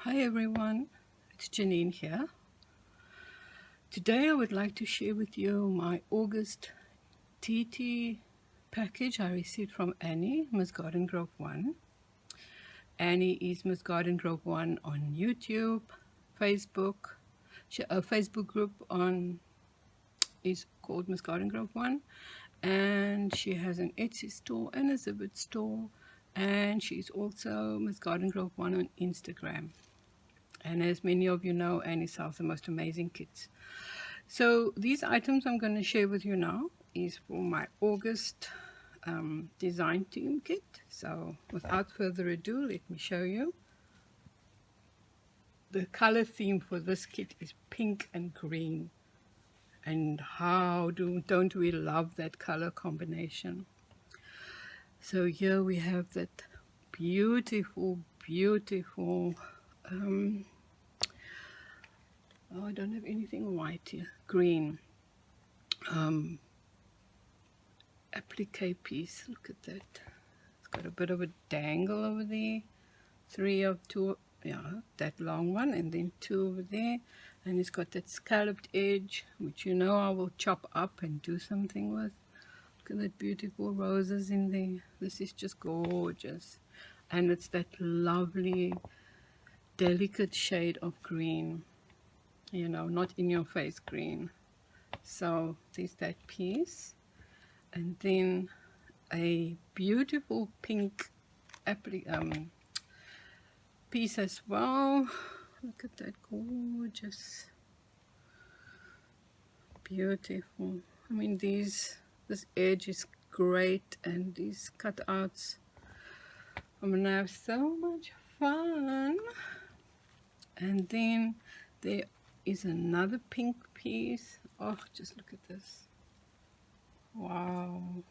Hi everyone, it's Janine here. Today I would like to share with you my August TT package I received from Annie, MsGardengrove1. Annie is MsGardengrove1 on YouTube, Facebook. A Facebook group is called MsGardengrove1, and she has an Etsy store and a Zibbet store, and she's also MsGardengrove1 on Instagram. And as many of you know, Annie sells the most amazing kits. So these items I'm going to share with you now is for my August design team kit. So without further ado, let me show you. The color theme for this kit is pink and green. And how don't we love that color combination? So here we have that beautiful, beautiful I don't have anything white here. Green applique piece. Look at that. It's got a bit of a dangle over there. That long one, and then two over there. And it's got that scalloped edge, which I will chop up and do something with. Look at that beautiful roses in there. This is just gorgeous. And it's that lovely, delicate shade of green. Not in your face green. So there's that piece, and then a beautiful pink piece as well. Look at that, gorgeous, beautiful. I mean, this edge is great, and these cutouts, I'm gonna have so much fun. And then there is another pink piece. Oh, just look at this. Wow.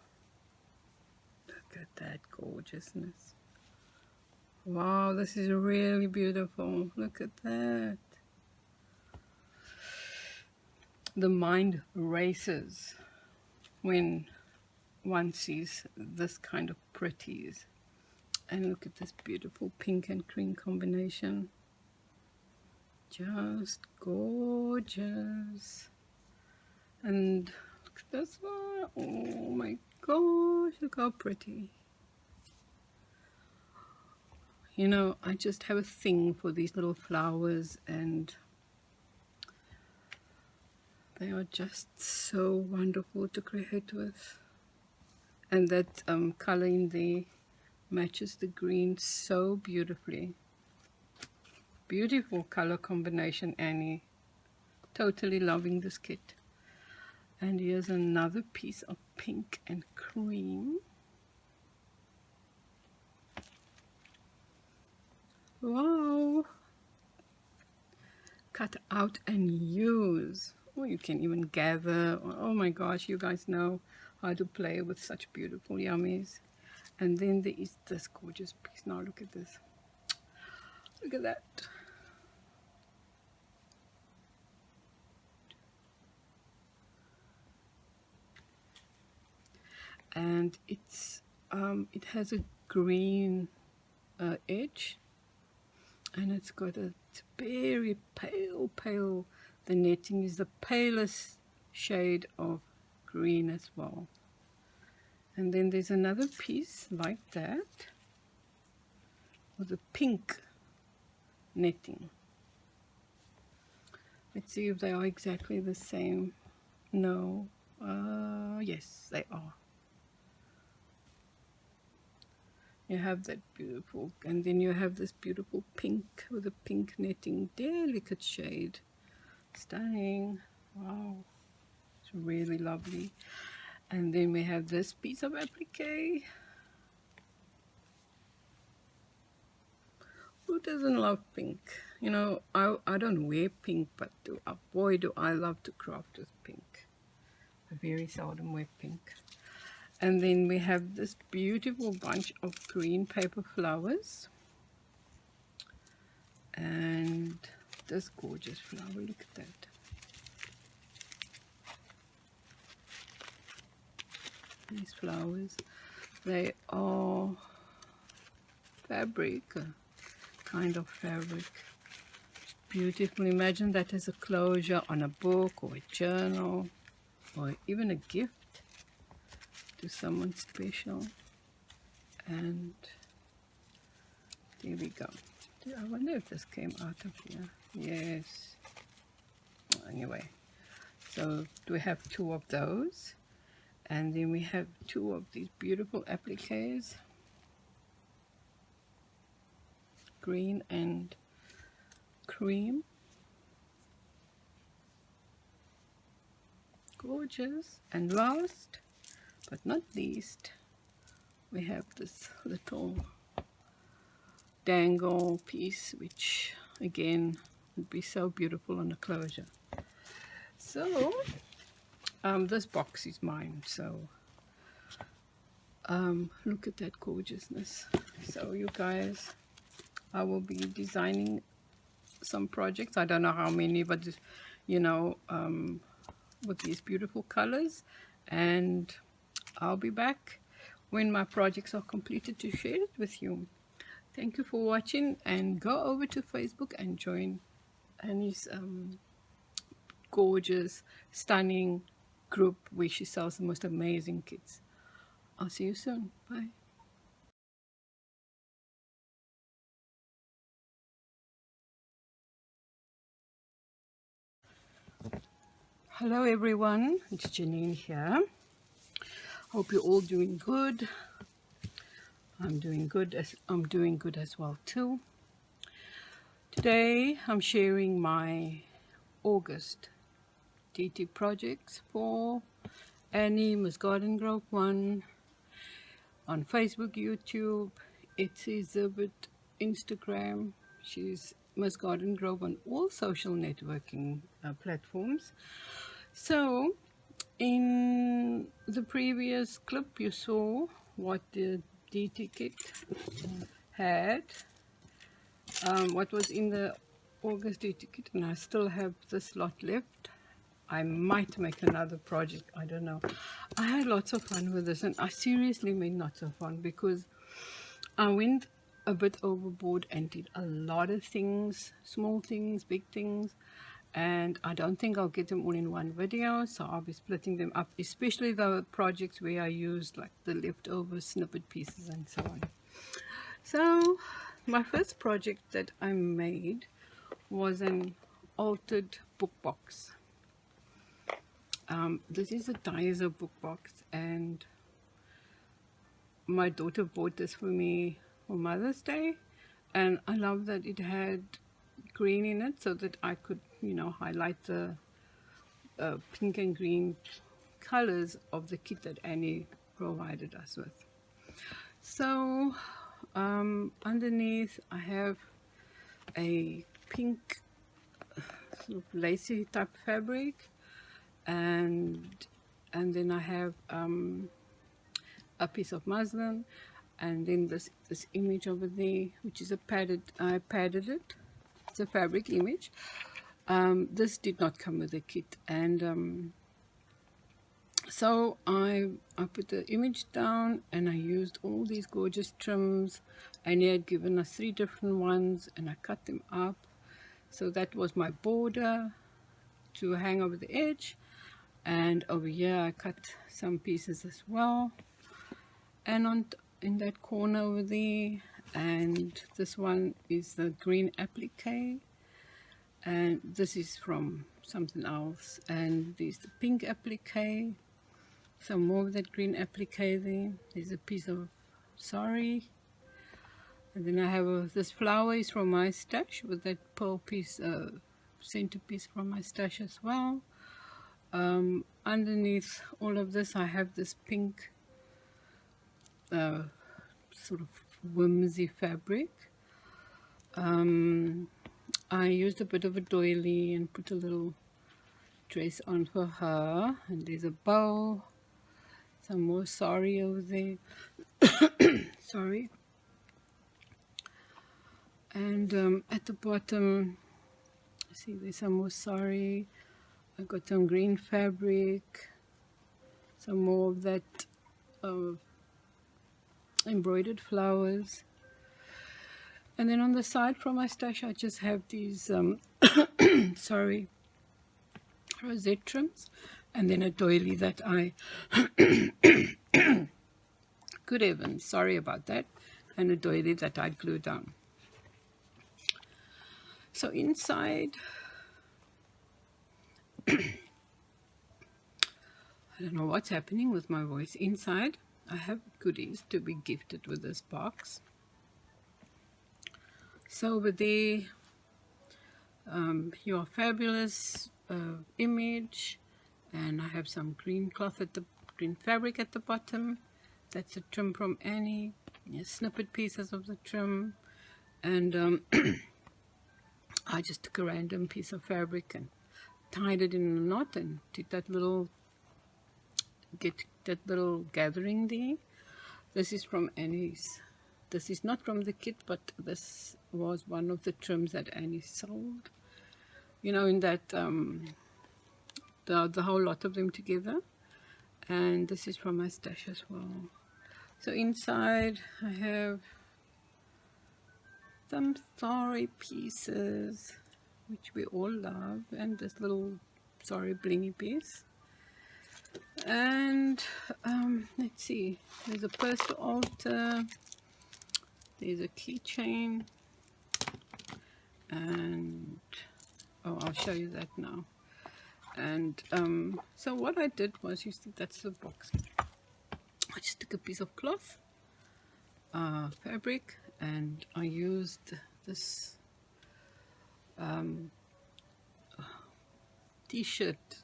Look at that gorgeousness. Wow, this is really beautiful. Look at that. The mind races when one sees this kind of pretties. And look at this beautiful pink and green combination. Just gorgeous. And look at this one. Oh my gosh, look how pretty. I just have a thing for these little flowers, and they are just so wonderful to create with. And that color in there matches the green so beautifully. Beautiful color combination, Annie. Totally loving this kit. And here's another piece of pink and cream. Wow. Cut out and use. Or you can even gather. Oh my gosh, you guys know how to play with such beautiful yummies. And then there is this gorgeous piece. Now look at this. Look at that. And it has a green edge, and it's got a very pale. The netting is the palest shade of green as well. And then there's another piece like that with a pink netting. Let's see if they are exactly the same. No. Yes, they are. You have that beautiful, and then you have this beautiful pink with a pink netting, delicate shade. Stunning. Wow, it's really lovely. And then we have this piece of applique. Who doesn't love pink? I don't wear pink, but boy do I love to craft with pink. I very seldom wear pink. And then we have this beautiful bunch of green paper flowers. And this gorgeous flower, look at that. These flowers, they are fabric, kind of fabric. beautiful. Imagine that as a closure on a book or a journal or even a gift to someone special. And there we go. I wonder if this came out of here. Yes. Anyway, so we have 2 of those, and then we have 2 of these beautiful appliques, green and cream. Gorgeous. And last but not least, we have this little dangle piece, which again would be so beautiful on a closure. So this box is mine, so look at that gorgeousness. So you guys, I will be designing some projects. I don't know how many, but you know, with these beautiful colors, and I'll be back when my projects are completed to share it with you. Thank you for watching, and go over to Facebook and join Annie's gorgeous, stunning group where she sells the most amazing kits. I'll see you soon. Bye. Hello everyone, it's Janine here. Hope you're all doing good. I'm doing good as well too. Today I'm sharing my August TT projects for Annie, MsGardengrove1 on Facebook, YouTube, Etsy, Zibbet, Instagram. She's MsGardengrove on all social networking platforms. So in the previous clip you saw what the DT kit had, what was in the August DT kit, and I still have this lot left. I might make another project, I don't know. I had lots of fun with this, and I seriously mean lots of fun, because I went a bit overboard and did a lot of things, small things, big things, and I don't think I'll get them all in one video, so I'll be splitting them up, especially the projects where I used like the leftover snippet pieces and so on. So my first project that I made was an altered book box. This is a Daiso book box, and my daughter bought this for me for Mother's Day, and I love that it had green in it so that I could, you know, highlight the pink and green colors of the kit that Annie provided us with. So underneath I have a pink sort of lacy type fabric, and then I have a piece of muslin, and then this image over there, which is a padded, I padded it. It's a fabric image. This did not come with the kit, and so I put the image down, and I used all these gorgeous trims, and he had given us 3 different ones, and I cut them up. So that was my border to hang over the edge, and over here I cut some pieces as well, and in that corner over there. And this one is the green applique, and this is from something else, and there's the pink applique, some more of that green applique there. There's a piece of sari, and then I have this flower is from my stash, with that pearl piece, centerpiece from my stash as well. Underneath all of this I have this pink sort of whimsy fabric. I used a bit of a doily and put a little dress on for her, and there's a bow, some more sari over there. Sorry. And at the bottom, see, there's some more sari. I got some green fabric, some more of that embroidered flowers, and then on the side from my stash I just have these sorry, rosette trims, and then a doily that I, good heavens, sorry about that, and a doily that I glued down. So inside, I don't know what's happening with my voice. Inside, I have goodies to be gifted with this box. So over there, your fabulous image, and I have some green cloth at the green fabric at the bottom. That's a trim from Annie. Snippet pieces of the trim, and I just took a random piece of fabric and tied it in a knot and did that little gathering there. This is from Annie's. This is not from the kit, but this was one of the trims that Annie sold. You know, in that the whole lot of them together. And this is from my stash as well. So inside I have some sorry pieces, which we all love, and this little sorry blingy piece. And let's see, there's a purse to alter, there's a keychain, and oh, I'll show you that now. And so what I did was, you see, that's the box. I just took a piece of cloth, fabric, and I used this t-shirt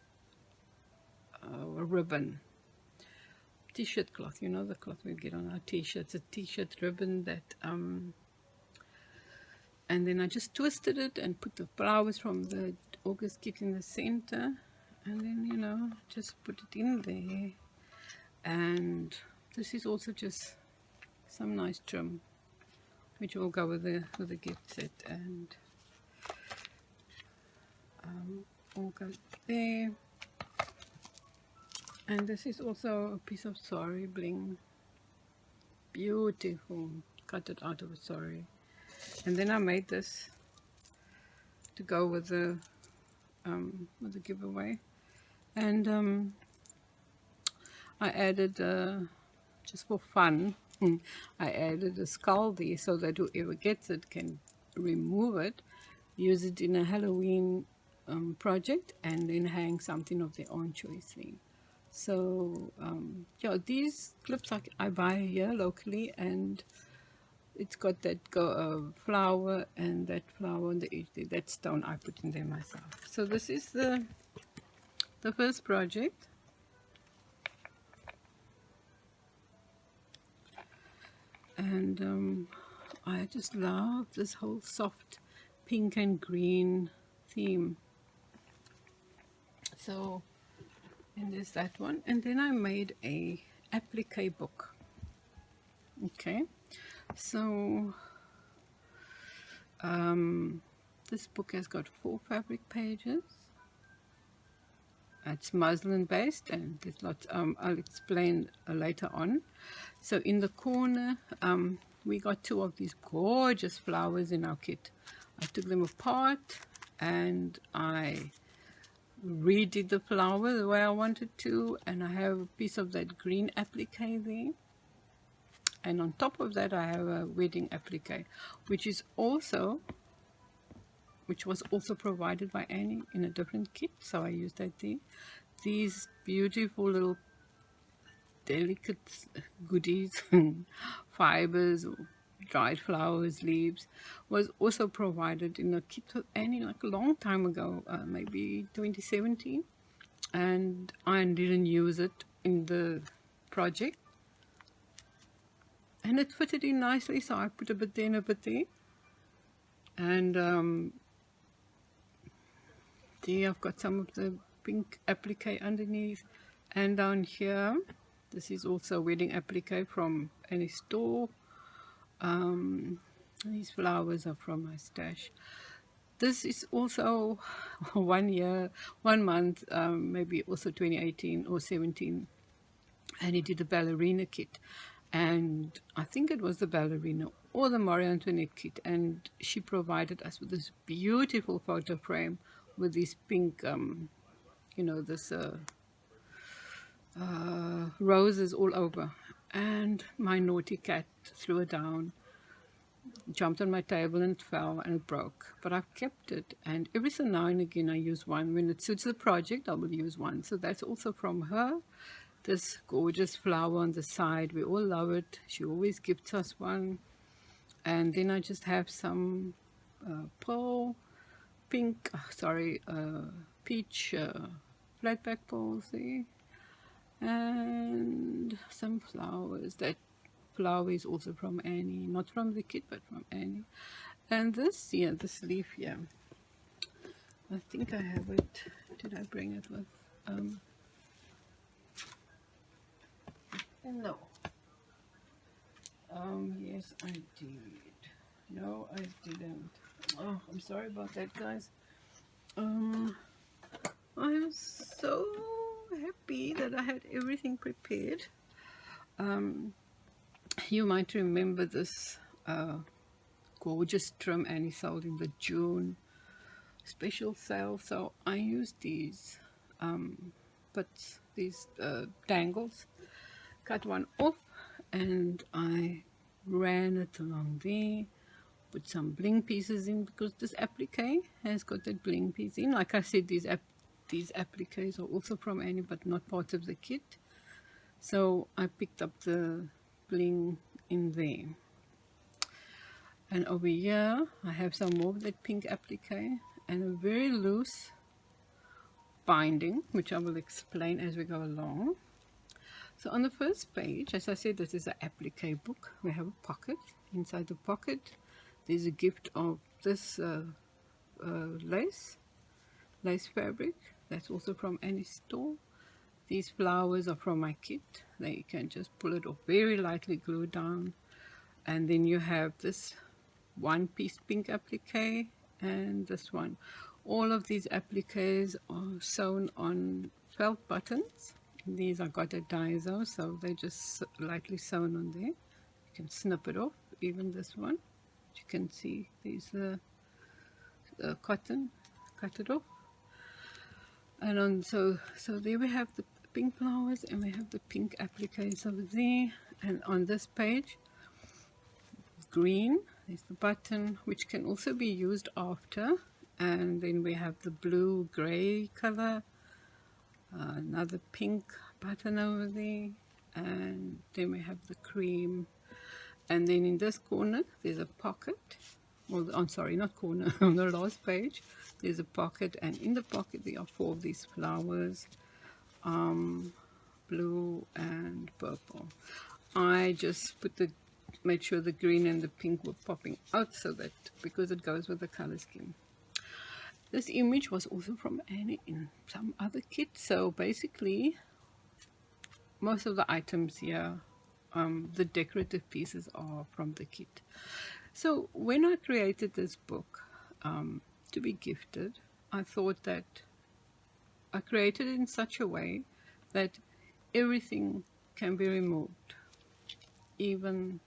ribbon, t-shirt cloth, you know, the cloth we get on our t-shirts, a t-shirt ribbon that and then I just twisted it and put the flowers from the August kit in the center, and then, you know, just put it in there. And this is also just some nice trim which will go with the gift set, and all go there. And this is also a piece of sari bling, beautiful, cut it out of a sari. And then I made this to go with the giveaway, and I added just for fun, I added a skull there so that whoever gets it can remove it, use it in a Halloween project, and then hang something of their own choice there. So yeah, these clips I buy here locally, and it's got that flower and that flower on the edge there, that stone I put in there myself. So this is the first project. And I just love this whole soft pink and green theme. So, and there's that one. And then I made a applique book. Okay, so this book has got 4 fabric pages. It's muslin based, and there's lots, I'll explain later on. So in the corner, we got 2 of these gorgeous flowers in our kit. I took them apart and I redid the flower the way I wanted to, and I have a piece of that green applique there. And on top of that I have a wedding applique, which was also provided by Annie in a different kit, so I used that there. These beautiful little delicate goodies, fibers, dried flowers, leaves, was also provided in a kit with Annie like a long time ago, maybe 2017, and I didn't use it in the project, and it fitted in nicely, so I put a bit there and a bit there. And there I've got some of the pink applique underneath, and down here this is also a wedding applique from any store. These flowers are from my stash. This is also 1 month, maybe also 2018 or 17, and he did a ballerina kit, and I think it was the ballerina or the Marie Antoinette kit, and she provided us with this beautiful photo frame with these pink, you know, this roses all over. And my naughty cat threw it down, jumped on my table and it fell and it broke. But I've kept it, and every so now and again I use one. When it suits the project, I will use one. So that's also from her. This gorgeous flower on the side, we all love it. She always gifts us one. And then I just have some pearl, pink, peach flatback pearls there. And some flowers. That flower is also from Annie, not from the kit, but from Annie. And this here, this leaf here, I think I have it. Did I bring it with? No. Yes, I did. No, I didn't. Oh, I'm sorry about that, guys. I am so happy that I had everything prepared. You might remember this gorgeous trim Annie sold in the June special sale. So I used these these dangles, cut one off, and I ran it along there, put some bling pieces in, because this applique has got that bling piece in. Like I said, these appliques are also from Annie, but not part of the kit. So I picked up the bling in there. And over here I have some more of that pink applique and a very loose binding, which I will explain as we go along. So on the first page, as I said, this is an applique book. We have a pocket. Inside the pocket there's a gift of this lace fabric. That's also from Annie's store. These flowers are from my kit. They can just pull it off, very lightly glue down. And then you have this one piece pink applique and this one. All of these appliques are sewn on felt buttons. These I got at Daiso, so they just lightly sewn on there. You can snip it off. Even this one, you can see there's the cotton, cut it off. And on so there we have the pink flowers, and we have the pink appliques over there. And on this page, green, there's the button, which can also be used after. And then we have the blue gray color, another pink button over there, and then we have the cream. And then in this corner there's a pocket. Well, I'm sorry, not corner, on the last page there's a pocket, and in the pocket there are 4 of these flowers, blue and purple. I just made sure the green and the pink were popping out, so that, because it goes with the color scheme. This image was also from Annie in some other kit. So basically most of the items here, the decorative pieces, are from the kit. So when I created this book to be gifted, I thought that I created it in such a way that everything can be removed. Even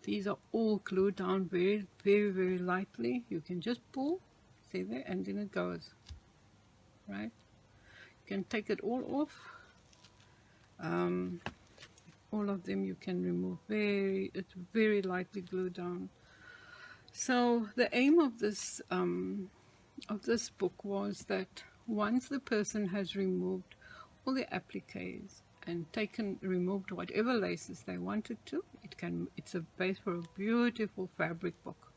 these are all glued down very, very, very lightly. You can just pull, see there, and then it goes, right? You can take it all off. All of them you can remove. It's very lightly glued down. So the aim of this book was that once the person has removed all the appliques and removed whatever laces they wanted to, it's a base for a beautiful fabric book.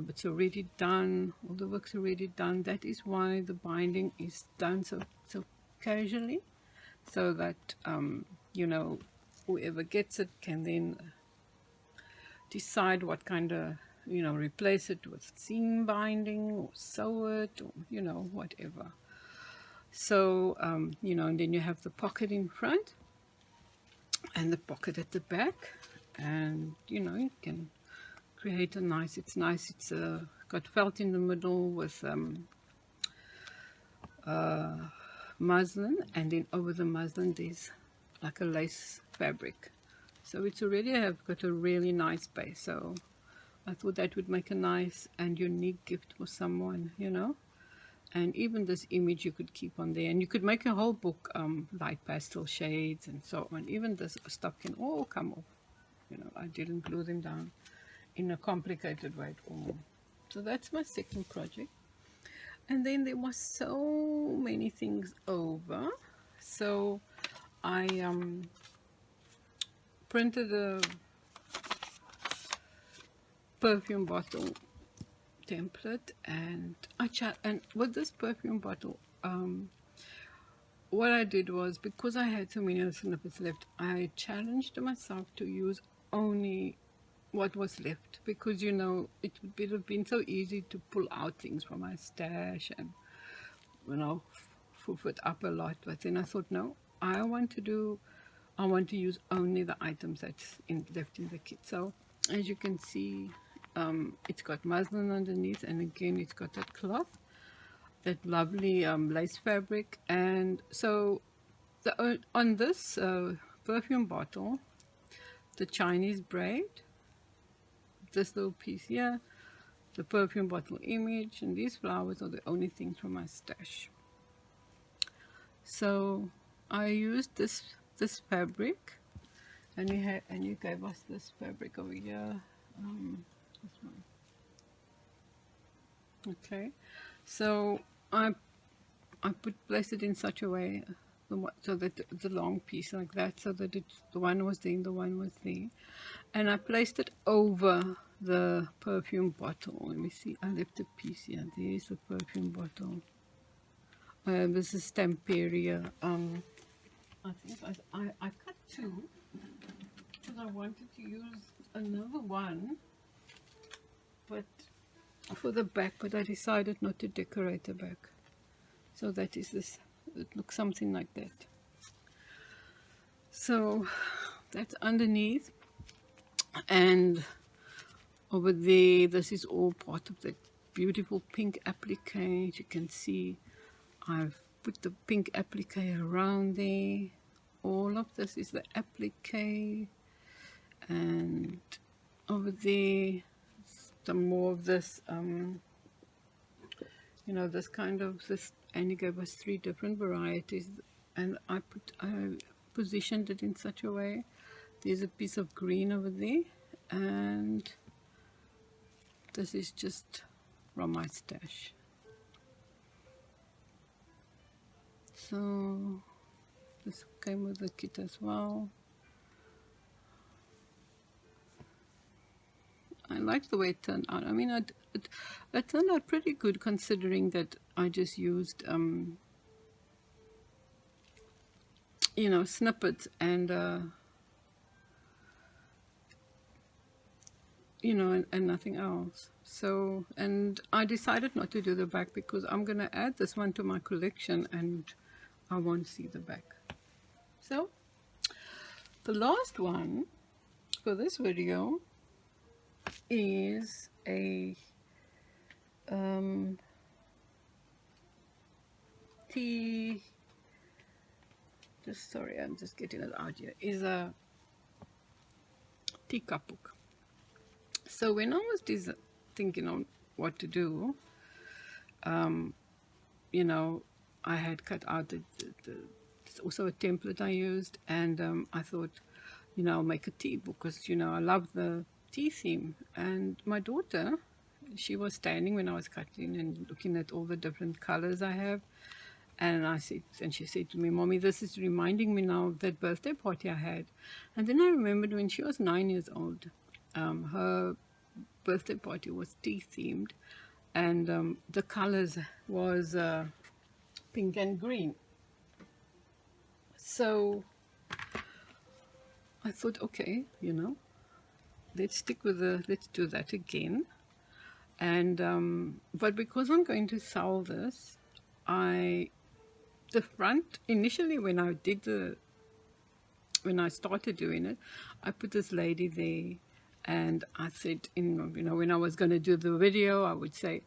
It's already done, all the work's already done. That is why the binding is done so casually, so that you know, whoever gets it can then decide what kind of, you know, replace it with seam binding or sew it, or, you know, whatever. So you know, and then you have the pocket in front and the pocket at the back, and you know, you can create a nice, it's got felt in the middle with muslin, and then over the muslin there's like a lace fabric So it's already have got a really nice base. So I thought that would make a nice and unique gift for someone, you know. And even this image you could keep on there, and you could make a whole book, light pastel shades and so on. Even this stuff can all come off, you know. I didn't glue them down in a complicated way at all. So that's my second project. And then there was so many things over, so I printed a perfume bottle template, and and with this perfume bottle, what I did was, because I had so many snippets left, I challenged myself to use only what was left, because you know it would have been so easy to pull out things from my stash and, you know, foof it up a lot. But then I thought, no, I want to use only the items that's left in the kit. So as you can see, it's got muslin underneath, and again it's got that cloth, that lovely lace fabric. And so on this perfume bottle, the Chinese braid, this little piece here, the perfume bottle image, and these flowers are the only things from my stash. So I used this fabric, and you gave us this fabric over here, this one. Okay, so I placed it in such a way so that the long piece like that, so that the one was there and the one was there, and I placed it over the perfume bottle. Let me see, I left a piece here. There's the perfume bottle. This is Stamperia. I think I cut two because I wanted to use another one, but for the back, but I decided not to decorate the back. So that is this. It looks something like that. So that's underneath, and over there, this is all part of that beautiful pink applique. As you can see, I've put the pink applique around there. All of this is the applique, and over there some more of this, you know, this kind of this. And he gave us 3 different varieties, and I positioned it in such a way. There's a piece of green over there, and this is just from my stash. So this came with the kit as well. I like the way it turned out. I mean, it turned out pretty good, considering that I just used, you know, snippets and, you know, and nothing else. So, and I decided not to do the back because I'm going to add this one to my collection and I won't see the back. So, the last one for this video is a tea, sorry, I'm just getting it out here, is a teacup book. So when I was thinking on what to do, you know, I had cut out it's also a template I used, and I thought, you know, I'll make a tea book because, you know, I love the tea theme. And my daughter, she was standing when I was cutting and looking at all the different colors I have, and she said to me, "Mommy, this is reminding me now of that birthday party I had." And then I remembered when she was 9 years old, her birthday party was tea themed, and the colors was pink and green. So I thought, okay, you know, let's do that again. And but because I'm going to sell this, the front, initially when I started doing it, I put this lady there, and I said, you know, when I was going to do the video, I would say,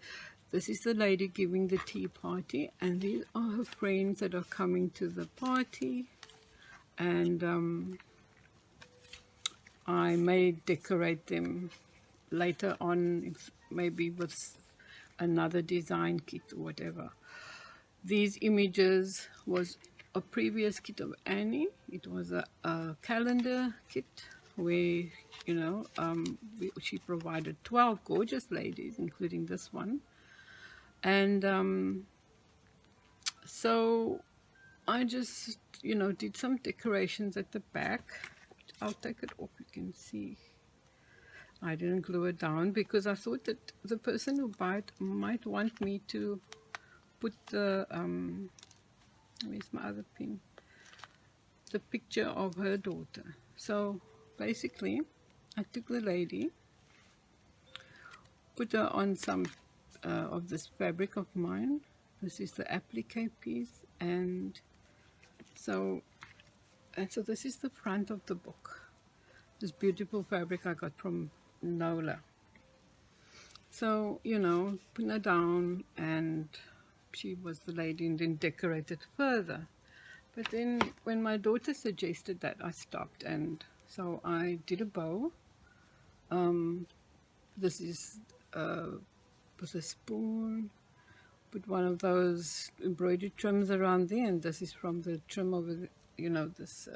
this is the lady giving the tea party, and these are her friends that are coming to the party. And I may decorate them later on, maybe with another design kit or whatever. These images was a previous kit of Annie. It was a calendar kit where, you know, she provided 12 gorgeous ladies, including this one. And so I just, you know, did some decorations at the back. I'll take it off, you can see. I didn't glue it down because I thought that the person who buy it might want me to put the, where's my other pin? The picture of her daughter. So basically, I took the lady, put her on some of this fabric of mine. This is the applique piece, and so this is the front of the book. This beautiful fabric I got from Nola. So, you know, put her down, and she was the lady, and then decorated further. But then when my daughter suggested that, I stopped, and so I did a bow. This is with a spoon. Put one of those embroidered trims around there, and this is from the trim over the, you know, this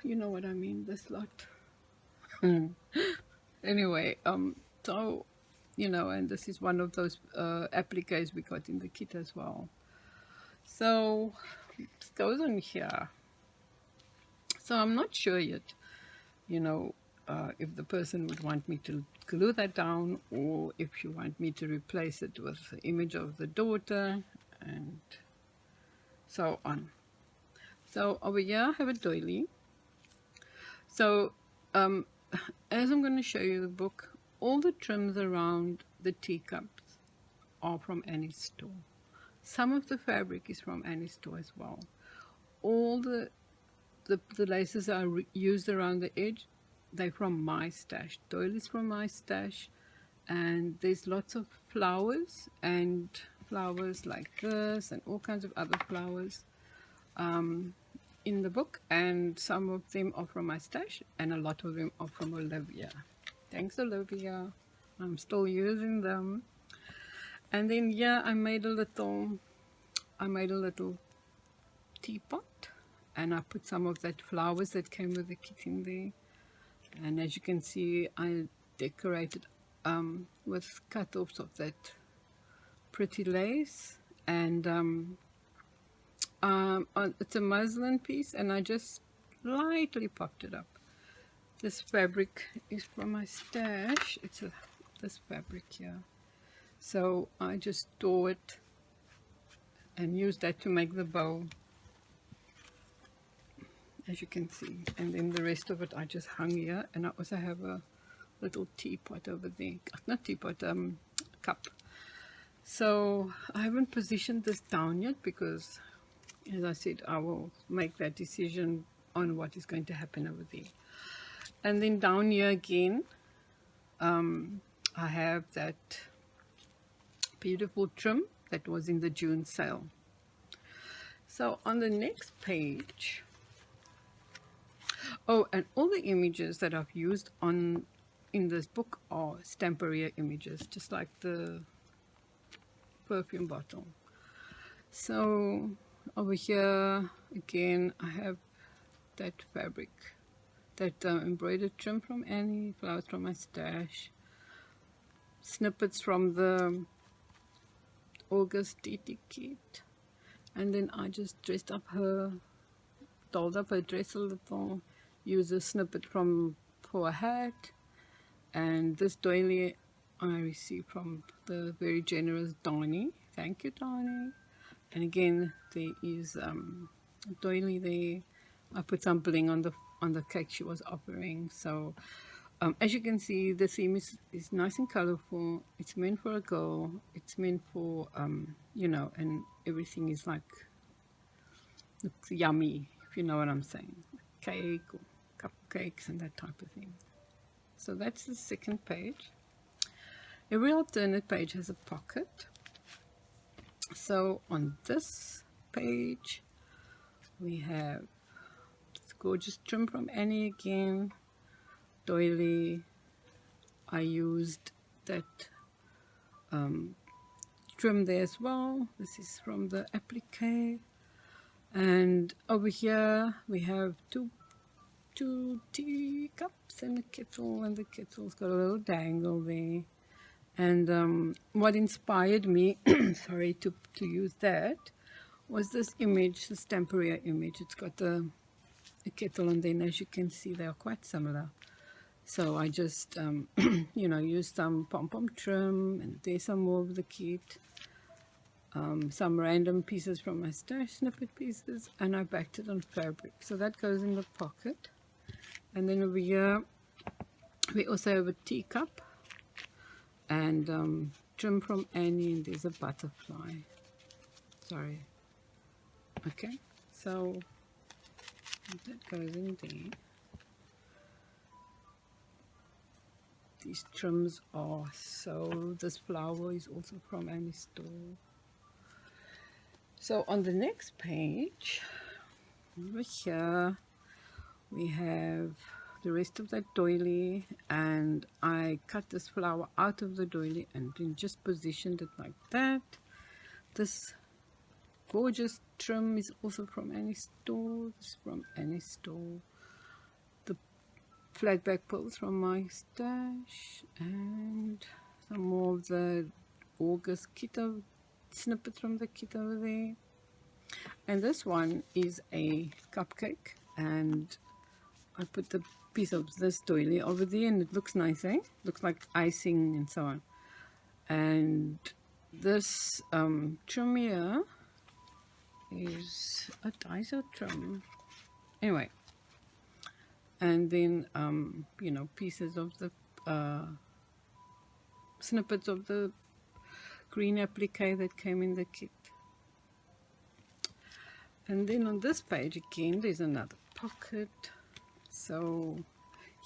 you know what I mean, this lot. Anyway, so, you know, and this is one of those appliques we got in the kit as well. So it goes on here. So I'm not sure yet, you know, if the person would want me to glue that down, or if you want me to replace it with the image of the daughter, and so on. So over here I have a doily. So as I'm going to show you the book, all the trims around the teacups are from Annie's store. Some of the fabric is from Annie's store as well. All the laces are used around the edge, they're from my stash. Doilies from my stash, and there's lots of flowers, and flowers like this, and all kinds of other flowers in the book, and some of them are from my stash, and a lot of them are from Olivia. Thanks, Olivia. I'm still using them. And then yeah, I made a little teapot, and I put some of that flowers that came with the kit in there. And as you can see, I decorated with cut-offs of that pretty lace, and it's a muslin piece, and I just lightly popped it up. This fabric is from my stash. It's this fabric here. So I just store it and use that to make the bow, as you can see. And then the rest of it I just hung here, and I also have a little teapot over there. Not teapot, cup. So I haven't positioned this down yet because, as I said, I will make that decision on what is going to happen over there. And then down here again, I have that beautiful trim that was in the June sale. So on the next page, oh, and all the images that I've used in this book are Stamperia images, just like the perfume bottle. So over here again, I have that fabric, that embroidered trim from Annie, flowers from my stash, snippets from the August TT kit, and then I just dressed up her, dolled up her dress a little, used a snippet for a hat, and this doily I received from the very generous Donnie. Thank you, Donnie. And again, there is a doily there. I put some bling on the cake she was offering. So as you can see, the theme is nice and colorful. It's meant for a girl. It's meant for you know, and everything is like, looks yummy, if you know what I'm saying. Cake or cupcakes and that type of thing. So that's the second page. Every alternate page has a pocket. So on this page we have this gorgeous trim from Annie again, doily. I used that trim there as well. This is from the applique. And over here we have two teacups and a kettle, and the kettle's got a little dangle there. And what inspired me sorry, to use that was this image, this tempera image. It's got a kettle, and then as you can see they are quite similar. So I just you know, used some pom-pom trim, and there's some more of the kit, some random pieces from my stash, snippet pieces, and I backed it on fabric. So that goes in the pocket. And then over here we also have a teacup and trim from Annie, and there's a butterfly. Sorry. Okay, so that goes in there. These trims are so, this flower is also from Annie's store. So on the next page, over here, we have the rest of that doily, and I cut this flower out of the doily and then just positioned it like that. This gorgeous trim is also from Annie's store. This is from Annie's store. The flat back pearls from my stash, and some more of the August kit of snippets from the kit over there. And this one is a cupcake, and I put the piece of this doily over there, and it looks nice, eh? Looks like icing and so on. And this trim here is a Daiso trim. Anyway, and then you know, pieces of the snippets of the green applique that came in the kit. And then on this page again there's another pocket. So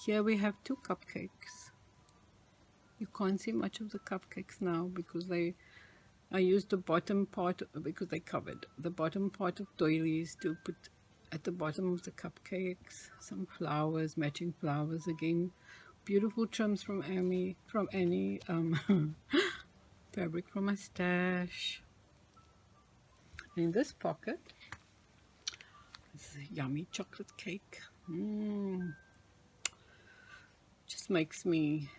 here we have two cupcakes. You can't see much of the cupcakes now because I used the bottom part, because they covered the bottom part of doilies, to put at the bottom of the cupcakes some flowers, matching flowers again. Beautiful trims from Annie, fabric from my stash. And in this pocket is a yummy chocolate cake. Just makes me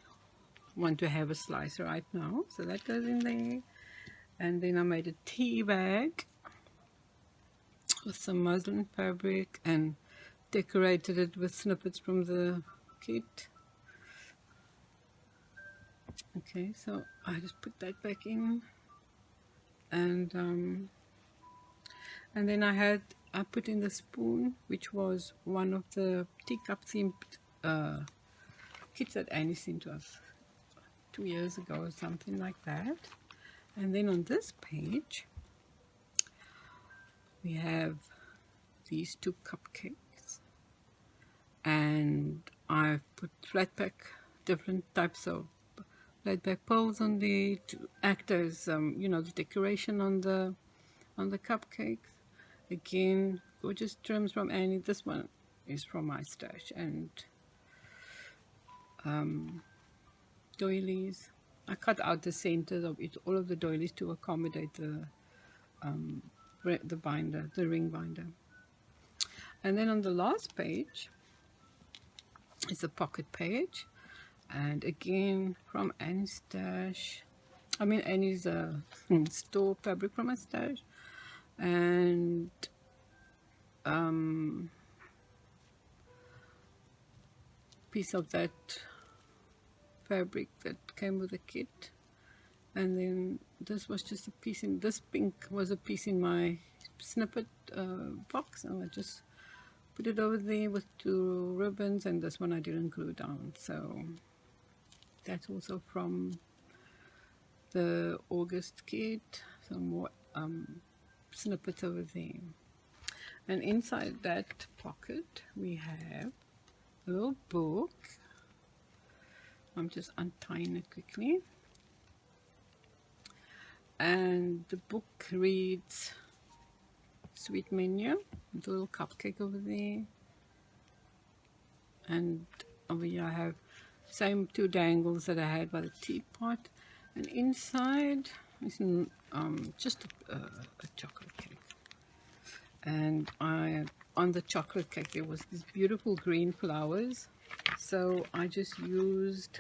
want to have a slice right now. So that goes in there. And then I made a tea bag with some muslin fabric and decorated it with snippets from the kit. Okay, so I just put that back in, and then I put in the spoon, which was one of the teacup themed kits that Annie sent to us 2 years ago or something like that. And then on this page we have these two cupcakes, and I've put flat pack, different types of flat back pearls on there to act as you know, the decoration on the cupcakes. Again, gorgeous trims from Annie. This one is from my stash. And doilies, I cut out the centers of it, all of the doilies, to accommodate the binder, the ring binder. And then on the last page is a pocket page, and again from Annie's stash, Annie's store, fabric from my stash, and piece of that fabric that came with the kit. And then this was just a piece in this pink, was a piece in my snippet box, and I just put it over there with two ribbons, and this one I didn't glue down. So that's also from the August kit. Some more snippets over there. And inside that pocket we have a little book. I'm just untying it quickly. And the book reads Sweet Menu, with a little cupcake over there. And over here I have same 2 dangles that I had by the teapot, and inside is just a chocolate cake. And on the chocolate cake there was these beautiful green flowers, so I just used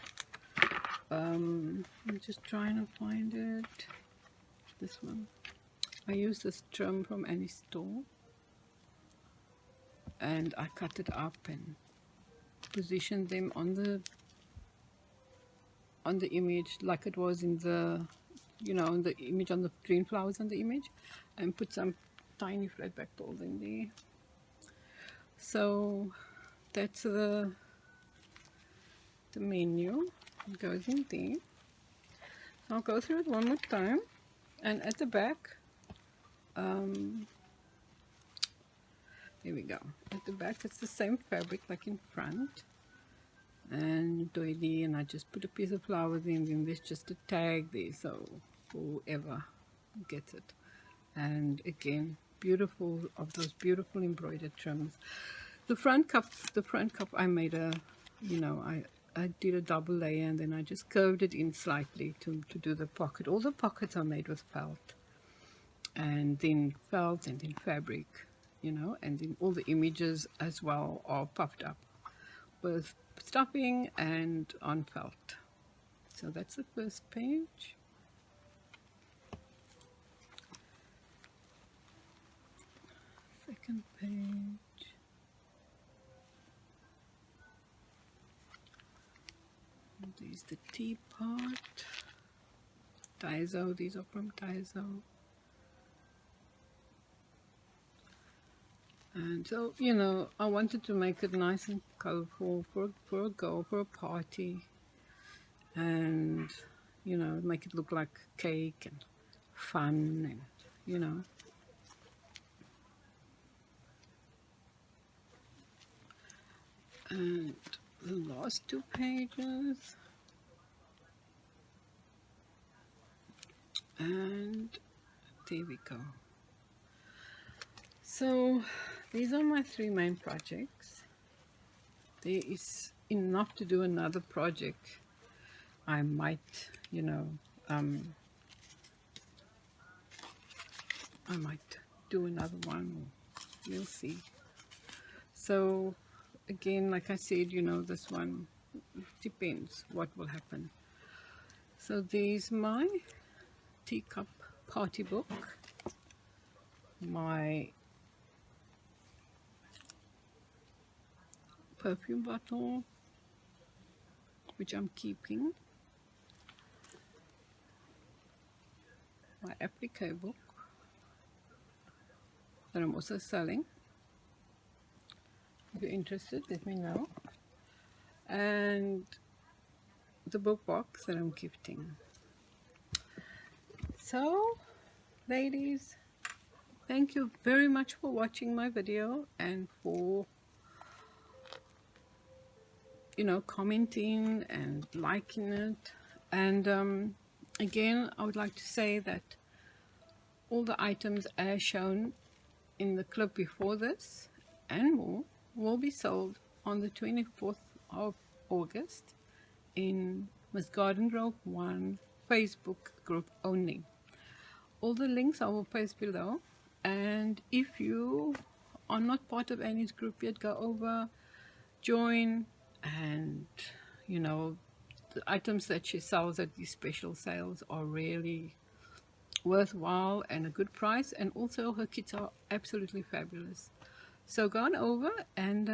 I'm just trying to find it, this one. I used this trim from any store, and I cut it up and positioned them on the image like it was in the, you know, in the image, on the green flowers on the image, and put some tiny flatback balls in there. So that's the menu. It goes in there. So I'll go through it one more time. And at the back, here we go. At the back it's the same fabric like in front, and doily, and I just put a piece of flowers in, and there's just a tag there, so whoever gets it. And again, beautiful, of those beautiful embroidered trims. The front cup I made a, you know, I did a double layer, and then I just curved it in slightly to do the pocket. All the pockets are made with felt, and then fabric, you know, and then all the images as well are puffed up with stuffing and on felt. So that's the first page. Second page. And there's the teapot. Daiso, these are from Daiso. And so, you know, I wanted to make it nice and colorful for a girl, for a party, and, you know, make it look like cake and fun, and, you know. And the last 2 pages, and there we go. So these are my 3 main projects. There is enough to do another project. I might, you know, I might do another one. We'll see. So again, like I said, you know, this one depends what will happen. So there's my teacup party book, my perfume bottle, which I'm keeping, my applique book that I'm also selling. If you're interested, let me know. And the book box that I'm gifting. So, ladies, thank you very much for watching my video, and for, you know, commenting and liking it. And again, I would like to say that all the items as shown in the clip before this and more will be sold on the 24th of August in MsGardengrove1 Facebook group only. All the links I will post below, and if you are not part of Annie's group yet, go over, join, and, you know, the items that she sells at these special sales are really worthwhile and a good price, and also her kits are absolutely fabulous. So go on over, and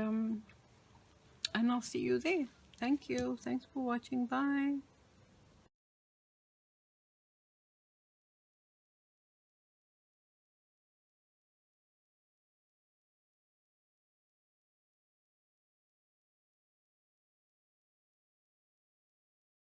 I'll see you there. Thank you. Thanks for watching. Bye.